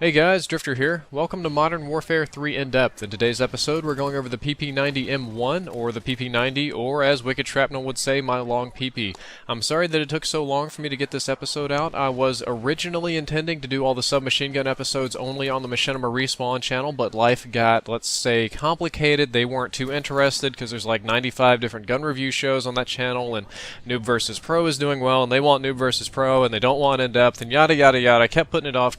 Hey guys, Drifter here. Welcome to Modern Warfare 3 In Depth. In today's episode, we're going over the PP90M1, or the PP90, or as Wicked Shrapnel would say, my long PP. I'm sorry that it took so long for me to get this episode out. I was originally intending to do all the submachine gun episodes only on the Machinima Respawn channel, but life got, let's say, complicated. They weren't too interested because there's like 95 different gun review shows on that channel, and Noob vs. Pro is doing well, and they want Noob vs. Pro, and they don't want In Depth, and yada yada yada. I kept putting it off,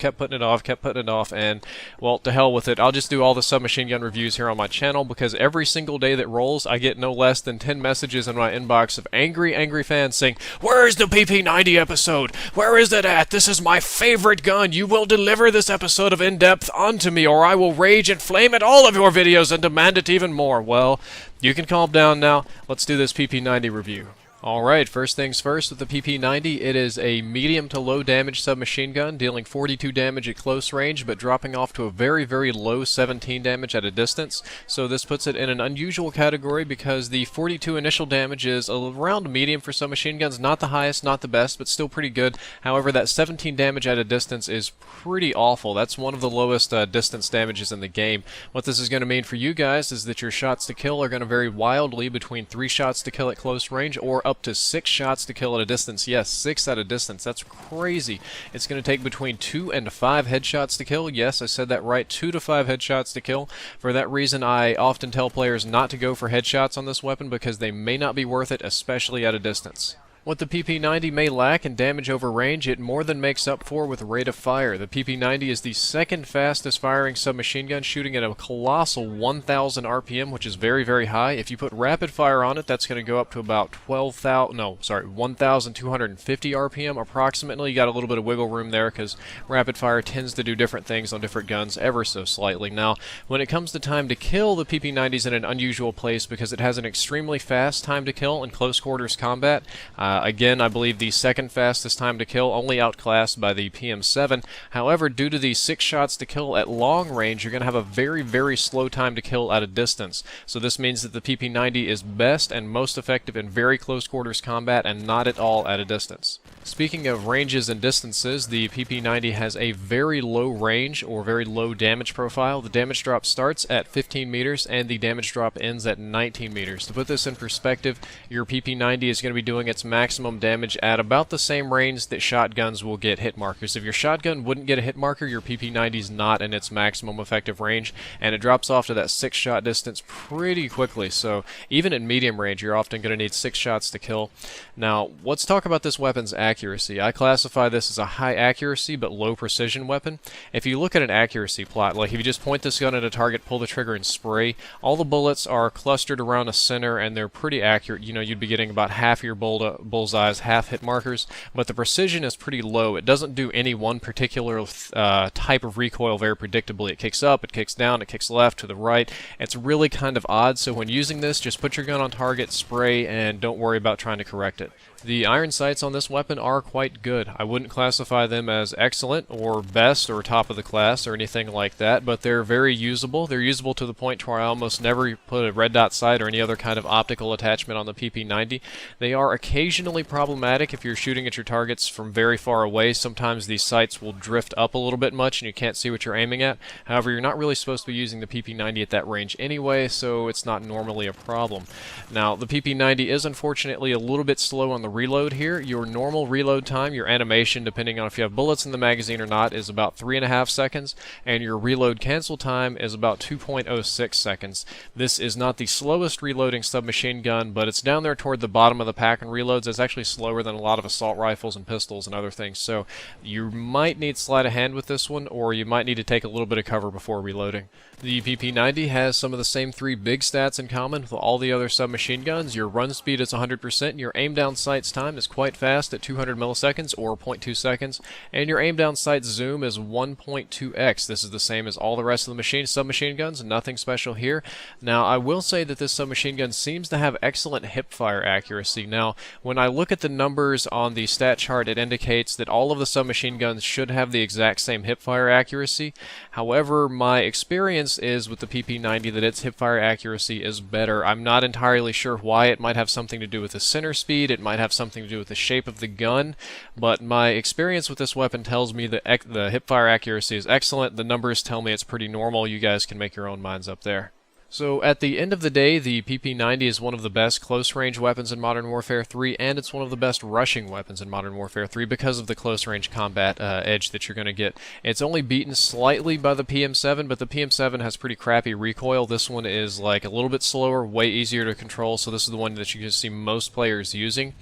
and well, to hell with it. I'll just do all the submachine gun reviews here on my channel because every single day that rolls, I get no less than 10 messages in my inbox of angry fans saying, "Where's the PP90 episode? Where is it at? This is my favorite gun. You will deliver this episode of In Depth onto me, or I will rage and flame at all of your videos and demand it even more." Well, you can calm down now. Let's do this PP90 review. Alright, first things first, with the PP90, it is a medium to low damage submachine gun, dealing 42 damage at close range, but dropping off to a very low 17 damage at a distance. So this puts it in an unusual category because the 42 initial damage is around medium for submachine guns, not the highest, not the best, but still pretty good. However, that 17 damage at a distance is pretty awful. That's one of the lowest distance damages in the game. What this is going to mean for you guys is that your shots to kill are going to vary wildly between 3 shots to kill at close range or up to 6 shots to kill at a distance. Yes, 6 at a distance. That's crazy. It's going to take between 2 and 5 headshots to kill. Yes, I said that right. 2 to 5 headshots to kill. For that reason, I often tell players not to go for headshots on this weapon because they may not be worth it, especially at a distance. What the PP90 may lack in damage over range, it more than makes up for with rate of fire. The PP90 is the second fastest firing submachine gun, shooting at a colossal 1,000 RPM, which is very high. If you put rapid fire on it, that's going to go up to about 1,250 RPM approximately. You got a little bit of wiggle room there because rapid fire tends to do different things on different guns ever so slightly. Now, when it comes to time to kill, the PP90 is in an unusual place because it has an extremely fast time to kill in close quarters combat. Again, I believe the second fastest time to kill, only outclassed by the PM7. However, due to the 6 shots to kill at long range, you're going to have a very slow time to kill at a distance. So this means that the PP90 is best and most effective in very close quarters combat and not at all at a distance. Speaking of ranges and distances, the PP90 has a very low range or very low damage profile. The damage drop starts at 15 meters and the damage drop ends at 19 meters. To put this in perspective, your PP90 is going to be doing its maximum damage at about the same range that shotguns will get hit markers. If your shotgun wouldn't get a hit marker, your PP90 is not in its maximum effective range, and it drops off to that 6 shot distance pretty quickly. So even at medium range, you're often going to need 6 shots to kill. Now, let's talk about this weapon's accuracy. I classify this as a high accuracy but low precision weapon. If you look at an accuracy plot, like if you just point this gun at a target, pull the trigger and spray, all the bullets are clustered around a center and they're pretty accurate. You know, you'd be getting about half your bullseyes, half hit markers, but the precision is pretty low. It doesn't do any one particular type of recoil very predictably. It kicks up, it kicks down, it kicks left, to the right. It's really kind of odd, so when using this, just put your gun on target, spray, and don't worry about trying to correct it. The iron sights on this weapon are quite good. I wouldn't classify them as excellent or best or top of the class or anything like that, but they're very usable. They're usable to the point where I almost never put a red dot sight or any other kind of optical attachment on the PP90. They are occasionally problematic if you're shooting at your targets from very far away. Sometimes these sights will drift up a little bit much and you can't see what you're aiming at. However, you're not really supposed to be using the PP90 at that range anyway, so it's not normally a problem. Now, the PP90 is unfortunately a little bit slow on the reload here. Your normal reload time, your animation, depending on if you have bullets in the magazine or not, is about 3.5 seconds, and your reload cancel time is about 2.06 seconds. This is not the slowest reloading submachine gun, but it's down there toward the bottom of the pack in reloads. It's actually slower than a lot of assault rifles and pistols and other things, so you might need sleight of hand with this one, or you might need to take a little bit of cover before reloading. The PP90 has some of the same 3 big stats in common with all the other submachine guns. Your run speed is 100%, and your aim down sight time is quite fast at 200 milliseconds or 0.2 seconds, and your aim down sight zoom is 1.2x. This is the same as all the rest of the submachine guns, nothing special here. Now, I will say that this submachine gun seems to have excellent hip fire accuracy. Now, when I look at the numbers on the stat chart, it indicates that all of the submachine guns should have the exact same hipfire accuracy. However, my experience is with the PP90 that its hipfire accuracy is better. I'm not entirely sure why. It might have something to do with the center speed, it might have something to do with the shape of the gun, but my experience with this weapon tells me that the hipfire accuracy is excellent. The numbers tell me it's pretty normal. You guys can make your own minds up there. So at the end of the day, the PP90 is one of the best close-range weapons in Modern Warfare 3, and it's one of the best rushing weapons in Modern Warfare 3 because of the close-range combat edge that you're going to get. It's only beaten slightly by the PM7, but the PM7 has pretty crappy recoil. This one is like a little bit slower, way easier to control, so this is the one that you can see most players using.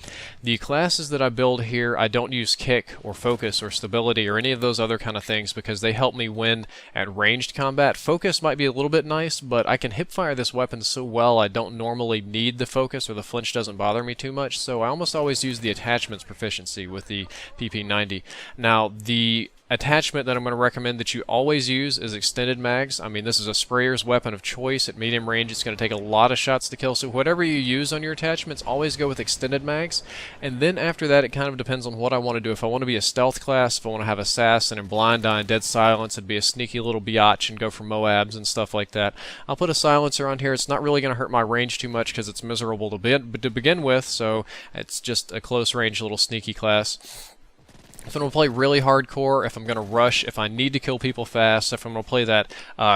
The classes that I build here, I don't use kick or focus or stability or any of those other kind of things because they help me win at ranged combat. Focus might be a little bit nice, but I can hipfire this weapon so well I don't normally need the focus, or the flinch doesn't bother me too much, so I almost always use the attachments proficiency with the PP90. Now, the attachment that I'm going to recommend that you always use is extended mags. I mean, this is a sprayer's weapon of choice. At medium range, it's going to take a lot of shots to kill, so whatever you use on your attachments, always go with extended mags. And then after that, it kind of depends on what I want to do. If I want to be a stealth class, if I want to have assassin and blind eye and dead silence, it'd be a sneaky little biatch and go for Moabs and stuff like that. I'll put a silencer on here. It's not really going to hurt my range too much because it's miserable to begin with, so it's just a close range little sneaky class. If I'm going to play really hardcore, if I'm going to rush, if I need to kill people fast, if I'm going to play that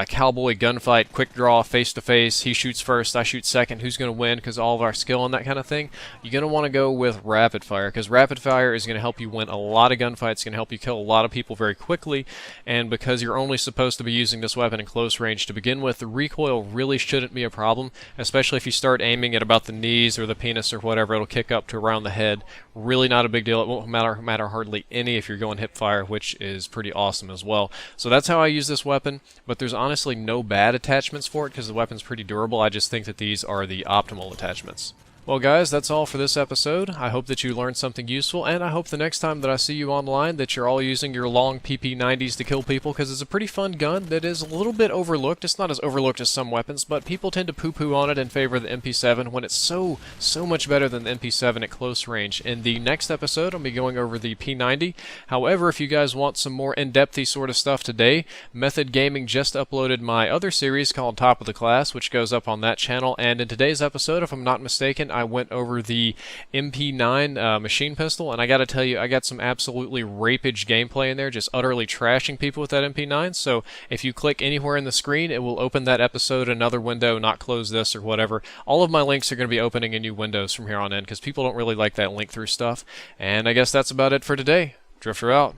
cowboy gunfight, quick draw, face-to-face, he shoots first, I shoot second, who's going to win because all of our skill and that kind of thing, you're going to want to go with rapid fire because rapid fire is going to help you win a lot of gunfights, it's going to help you kill a lot of people very quickly, and because you're only supposed to be using this weapon in close range to begin with, the recoil really shouldn't be a problem, especially if you start aiming at about the knees or the penis or whatever, it'll kick up to around the head. Really not a big deal. It won't matter hardly any if you're going hip fire, which is pretty awesome as well. So that's how I use this weapon, but there's honestly no bad attachments for it because the weapon's pretty durable. I just think that these are the optimal attachments. Well guys, that's all for this episode. I hope that you learned something useful, and I hope the next time that I see you online that you're all using your long PP90s to kill people, because it's a pretty fun gun that is a little bit overlooked. It's not as overlooked as some weapons, but people tend to poo-poo on it in favor of the MP7 when it's so much better than the MP7 at close range. In the next episode, I'll be going over the P90. However, if you guys want some more in-depthy sort of stuff today, Method Gaming just uploaded my other series called Top of the Class, which goes up on that channel, and in today's episode, if I'm not mistaken, I went over the MP9 machine pistol, and I gotta tell you, I got some absolutely rapage gameplay in there, just utterly trashing people with that MP9, so if you click anywhere in the screen, it will open that episode in another window, not close this or whatever. All of my links are going to be opening in new windows from here on in, because people don't really like that link through stuff, and I guess that's about it for today. Drifter out.